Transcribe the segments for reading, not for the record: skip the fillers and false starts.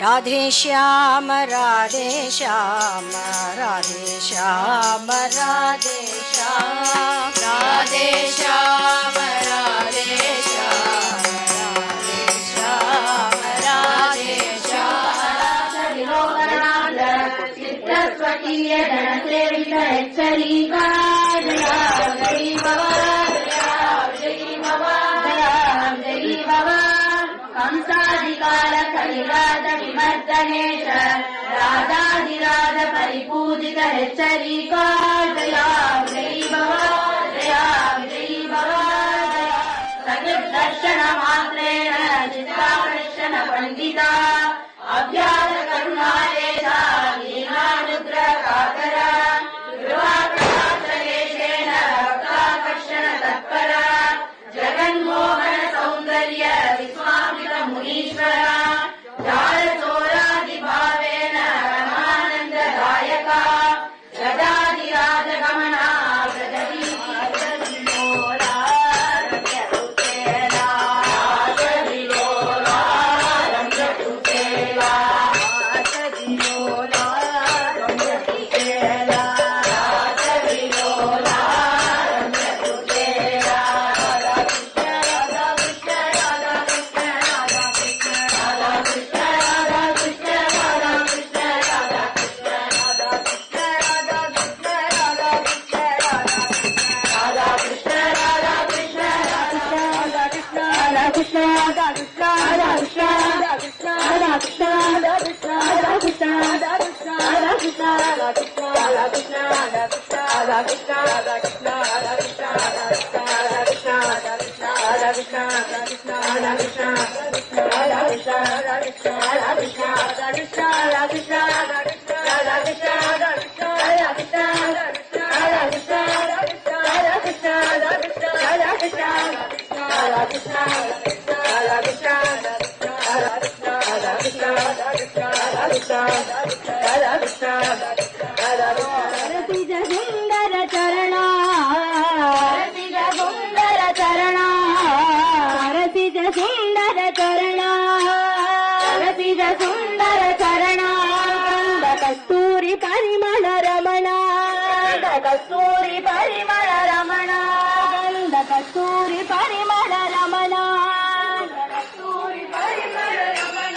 राधे श्याम राधे श्याम राधे श्याम राधे श्याम राधे श्याम राधे श्याम राधे श्याम राधे श्याम चित्रस्वकीय जनसेवित एच्चरिका जया जयी भव जयी भव जयी भव कंसादिकाल कलिराज विमर्दनेश राजाधिराज परिपूजित हेच्चरिका जया जयी भव जया जयी भव सकृद्दर्शन मात्रेण चित्ताकर्षण पंडिता अभ्यास करुणादेश लीलानुग्रह कातर कृपाकटाक्षलेशेन भक्ताकर्षण तत्पर जगन्मोहन सौंदर्य विस्मापित मुनीश्वर जालचोरादिभावेन रमानन्ददायका गदाधिराज गमना कस्तूरी परिमल रमण गंध कस्तूरी परिमल रमण कस्तूरी परिमल रमण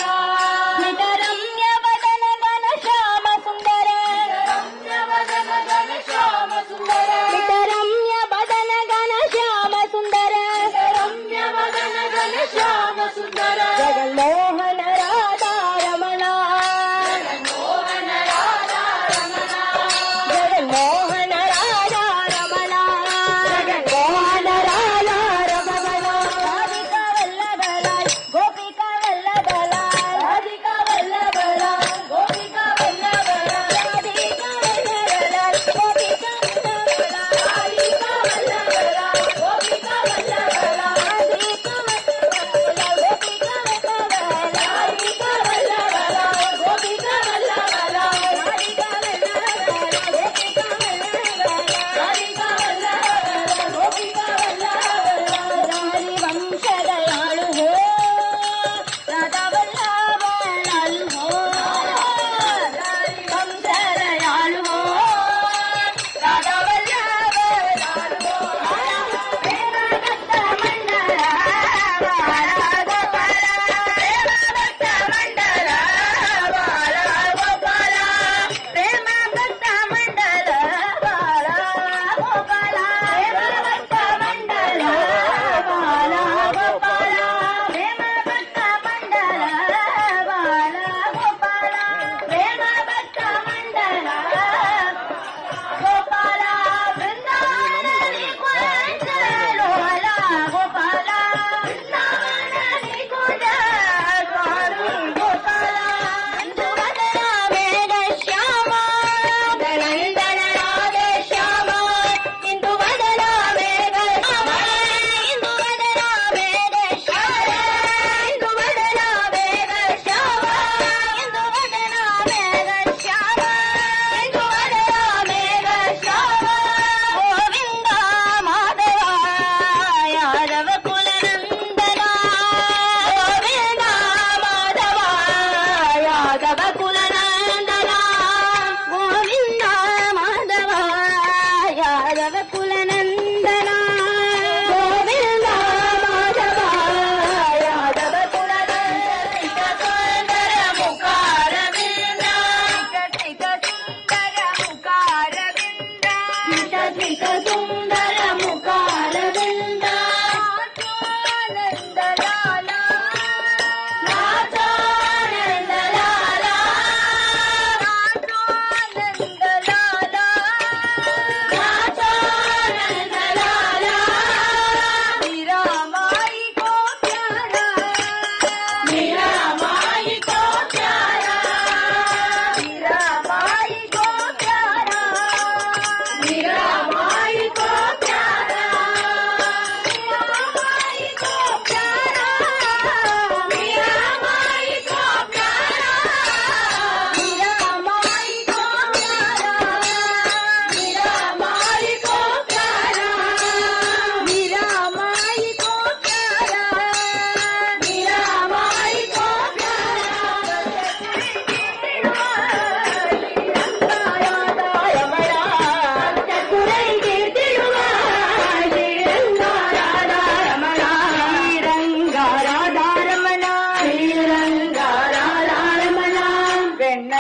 नितरम्य वदन घन श्याम सुंदर नितरम्य वदन घन श्याम सुंदर जगन्मोहन राधा रमण जगन्मोहन राधा रमण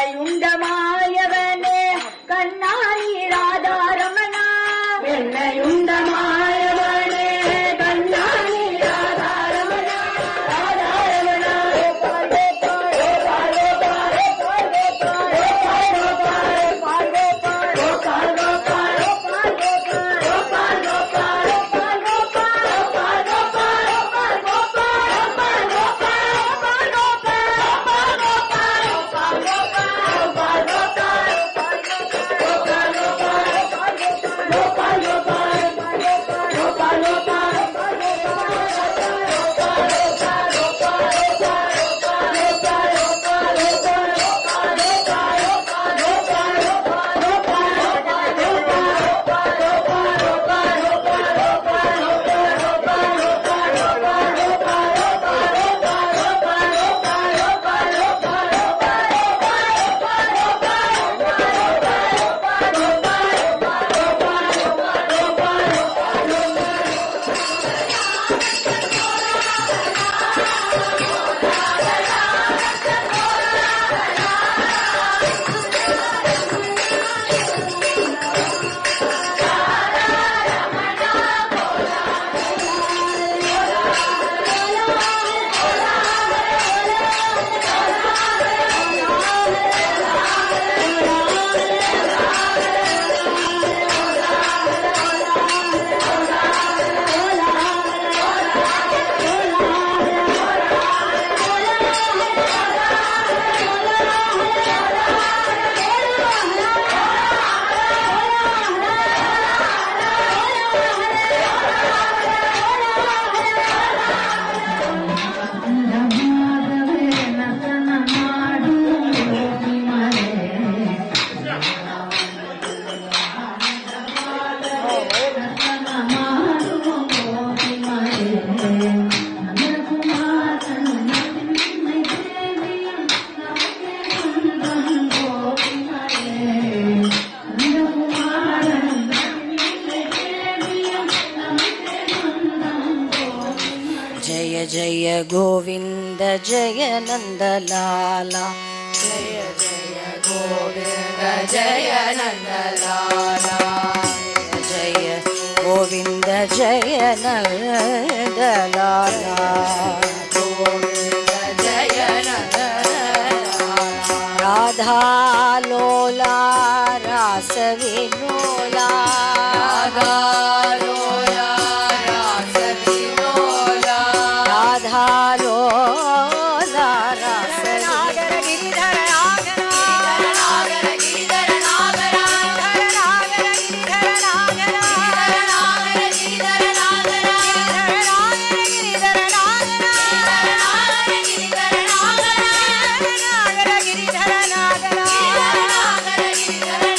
ಬೆಣ್ಣೆಯುಂಡ ಮಾಯವನೇ ಕಣ್ಣಾಯಿ ರಾಧಾರಮಣ ಬೆಣ್ಣೆಯುಂಡ ಮಾಯವನೇ ಕಣ್ಣಾಯಿ ರಾಧಾರಮಣ ರಾಧಾರಮಣ जय जय गोविंद जय नंदलाला जय जय गोविंद जय नंदलाला जय गोविंद जय नंदलाला गोविंद जय नंदलाला राधा लोला रास विनोला राधा लोला रास विनोला राधा लोला रास नागर गिरिधर नागर नागर गिरिधर नागर नागर गिरिधर नागर नागर गिरिधर नागर नागर गिरिधर नागर नागर गिरिधर नागर नागर गिरिधर नागर नागर गिरिधर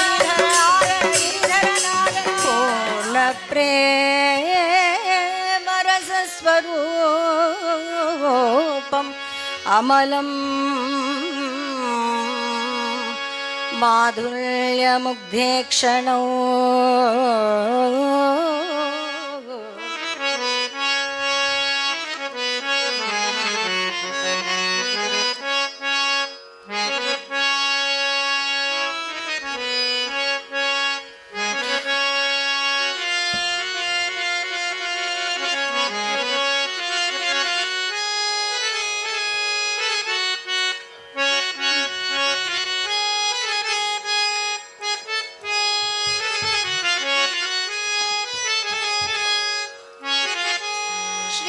नागर गिरिधर नागर पूर्ण प्रेम रस स्वरूपम अमलम माधुर्य मुग्धे क्षणौ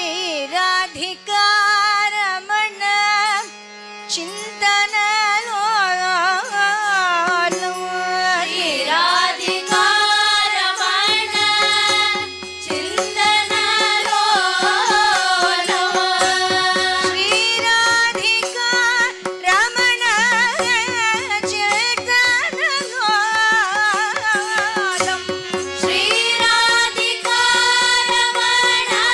श्रीराधिका रमण चिंतन श्रीराधिका रमण चिंतन श्रीराधिका रमण चिंतन श्रीराधिका रमण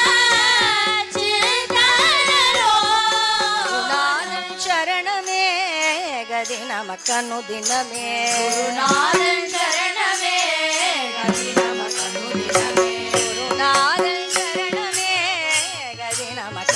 चरण में गदि नमकनु दिन में गुरुनाथन चरण में गदि नमकनु दिन में गुरुनाथन चरण में गदि नमक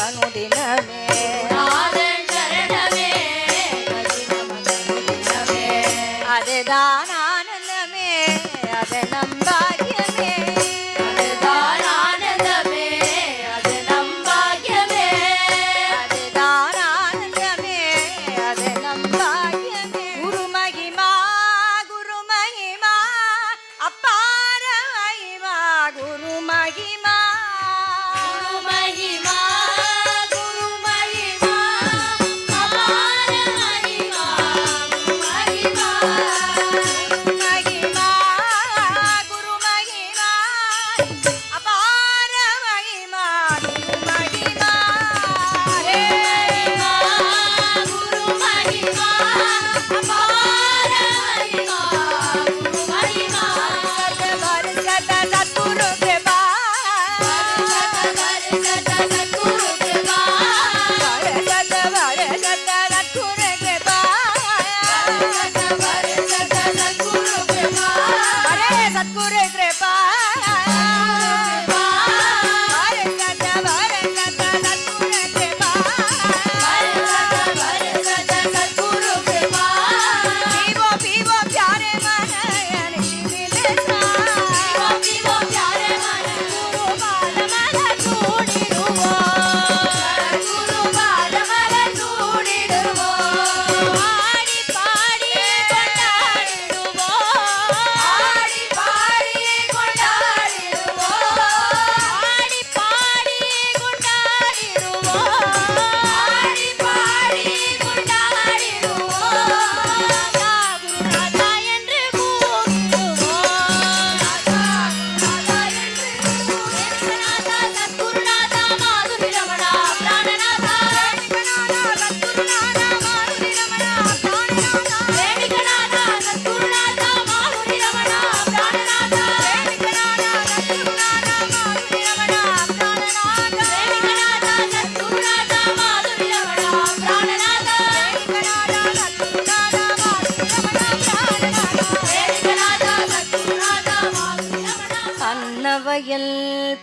வயல்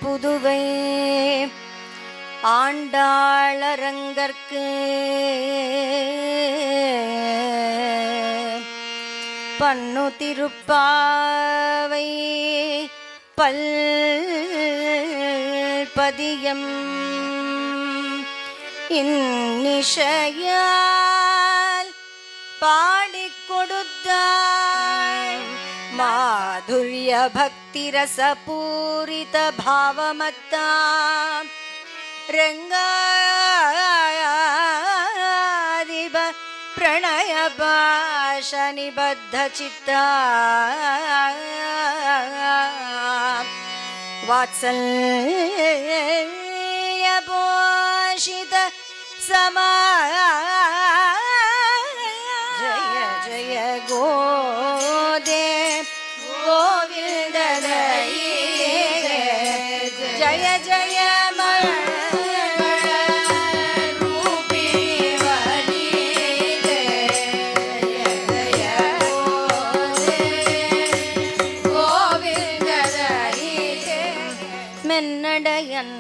புதுவை ஆண்டாளரங்கற்கு பன்னு திருப்பாவை பல்பதியம் இன்னிசையால் பாடிக் கொடுத்தாள் மாதுர்ய பக்தி ரசபூரித பாவமத்தாம் ரங்காதிப பிரணய பாஷ நிபத்த சித்தா வாத்சல்ய போஷித சமா ஜய ஜய கோதே गोविंद जय जय रूपी गोविंद मेन्नडयन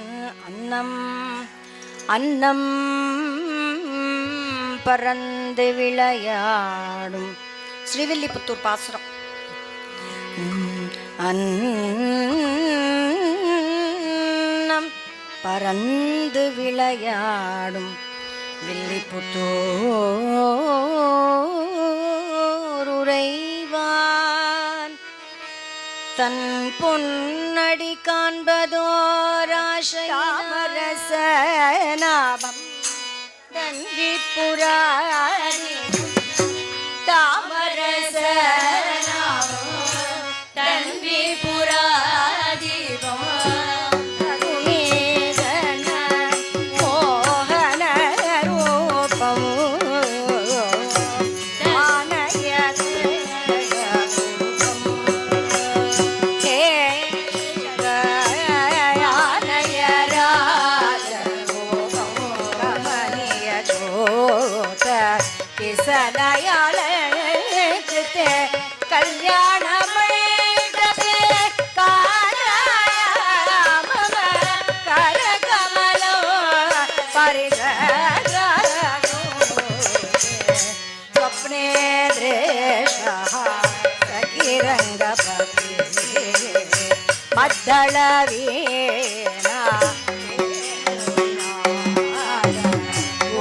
अन्नम अन्नम பறந்து விளையாடும் ஸ்ரீவில்லிபுத்தூர் பாசுரம். அன்னம் பறந்து விளையாடும் வில்லிபுத்தூர் உறைவான் தன் பொன்னடி காண்பதோராசனாபம் தன்விப்புராரி தாமரசனாபம் தன்விபுராதிபம் கருணீதன மோகன ரூபம் கல்யாண மண்டபே காராமம கரகமலோ பரிகரோ ಸ್ವಪ್ನೇ ದೃಶಃ ಸಖಿರಂಗಪತಿ ಮದ್ದಳವೀಣ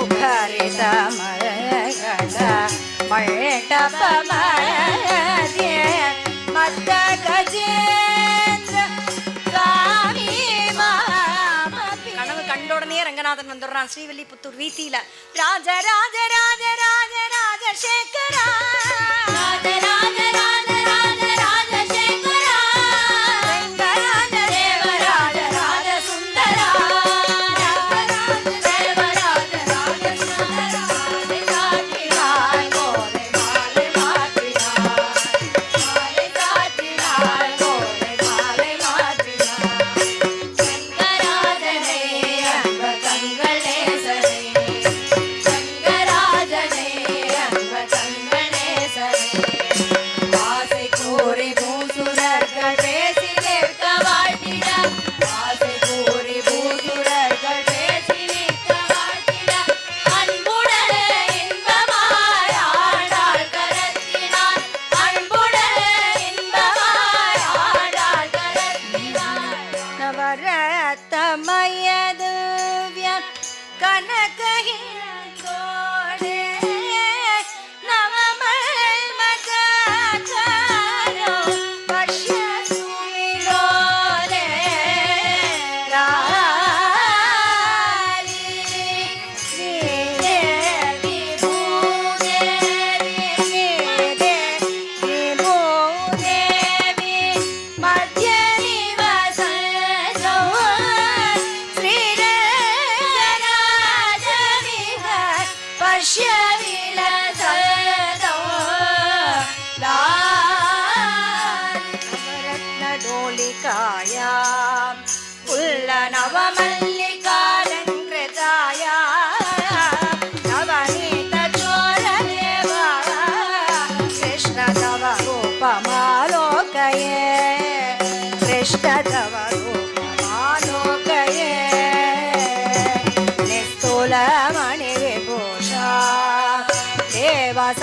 ಉಖರಿತ ಮರಗಳ ಮಂಟಪ ಮಧ್ಯೆ ಮದ್ದ ಗಜೇಂದ್ರ காமி மாமபி. கனவு கண்ட உடனே ரங்கநாதன் வந்துடுறான் ஸ்ரீவில்லிபுத்தூர் வீதியில. ராஜ ராஜ ராஜ ராஜ ராஜசேகரா ராஜ ராஜ ராஜ ராஜ ராஜசேகரா ரங்கராஜ தேவராஜ ராஜ சுந்தரா ரங்கராஜ தேவராஜ ராஜ சுந்தரா காட்டினாய் கோலை மாலை மாற்றினாய் மாலை காட்டினாய் கோலை மாலை மாற்றினாய் ரங்கராஜனை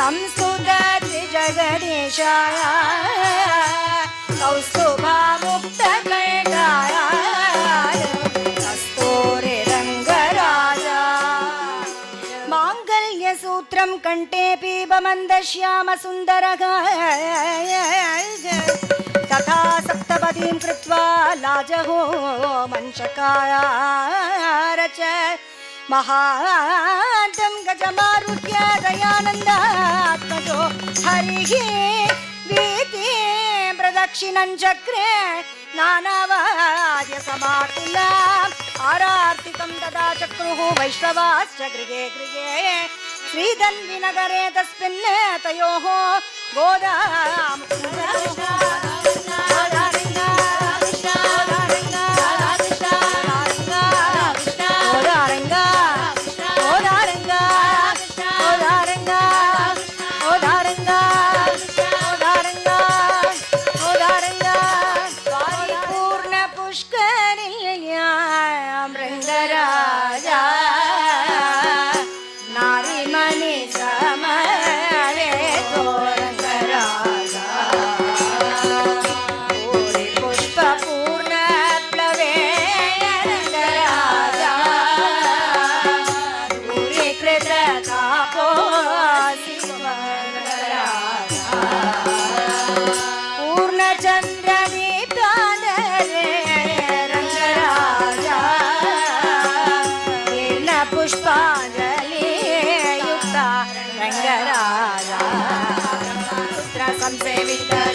संस्तुति जगदीशाय कौस्तुभमुक्तकैकाय कस्तूरि रङ्गराजा माङ्गल्यसूत्रं कण्ठे पीबमन्दश्यामसुन्दरः तथा सप्तपदीं कृत्वा लाजहो मञ्चकाय रच महान्तं गजमारुह्य दयानन्दात्मजो हरिः वीति प्रदक्षिणं चक्रे नानावाद्य समाकुला आरार्तिकं तदा चक्रुः वैष्णवाश्च गृहे गृहे श्रीधन्विनगरे तस्मिन् तयोः गोदाम्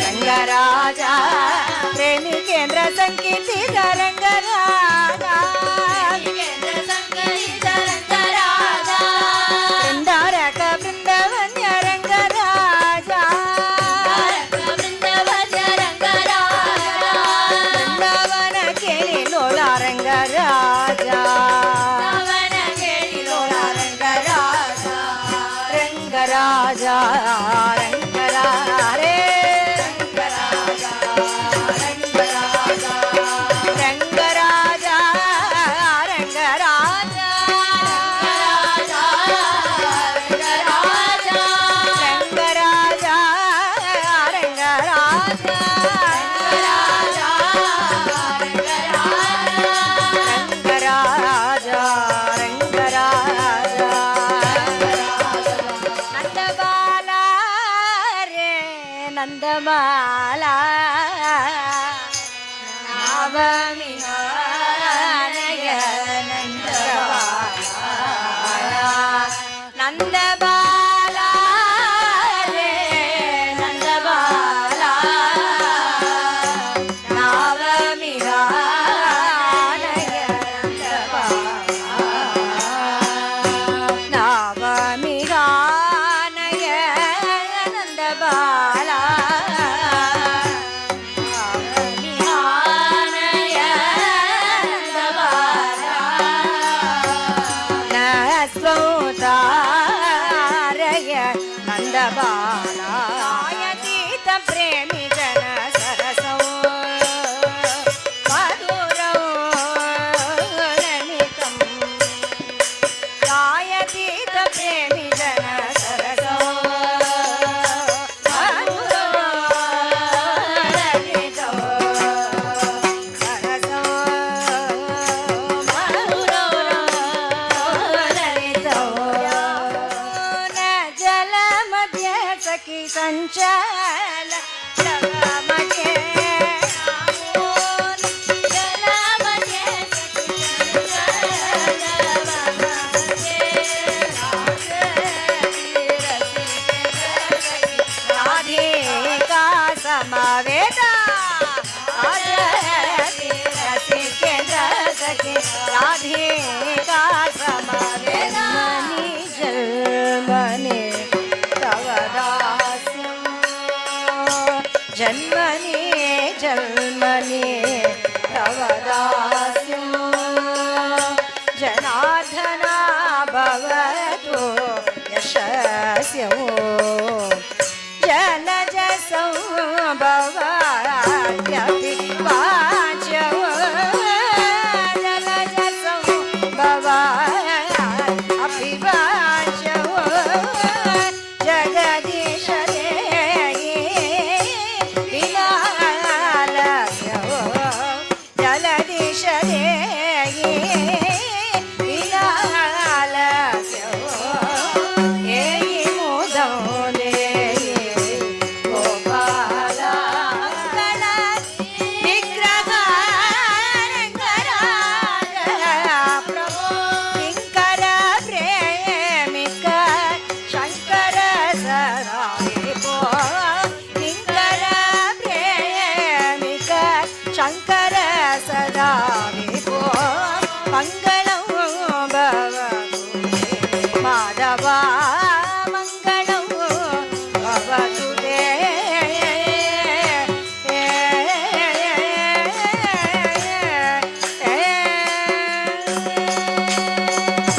रंगराजा प्रेमी केंद्र संकीर्तित रंगराजा वृंदारक वृंदवन्य रंगराजा वृंदावन केली लोला रंगराजा रंगराजा नंदबाला नावमिहानय नंदबाला नंदबाला रे नंदबाला नावमिहानय नंदबाला नावमिहानय नंदबाला नंदबालायतीत प्रेमी जन सरसौ मधुरौ ललितं गायतीत प्रेमी जन सरसौ मधुरौ ललितं सरसौ मधुरौ ललितं सखी संचल जगमगे जगमगे राधे का समवेदा सखी राधे का समवेदा जल बने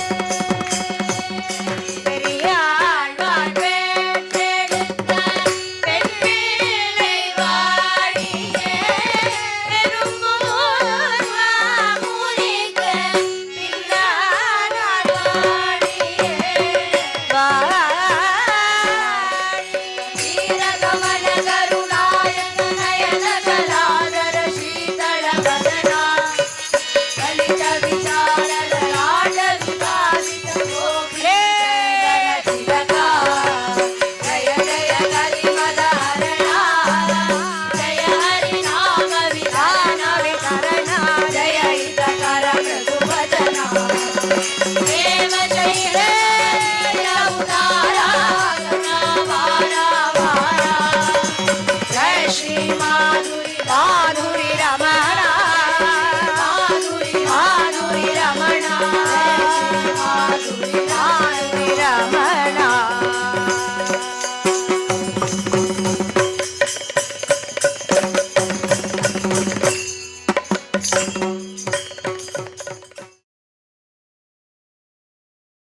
मध्ये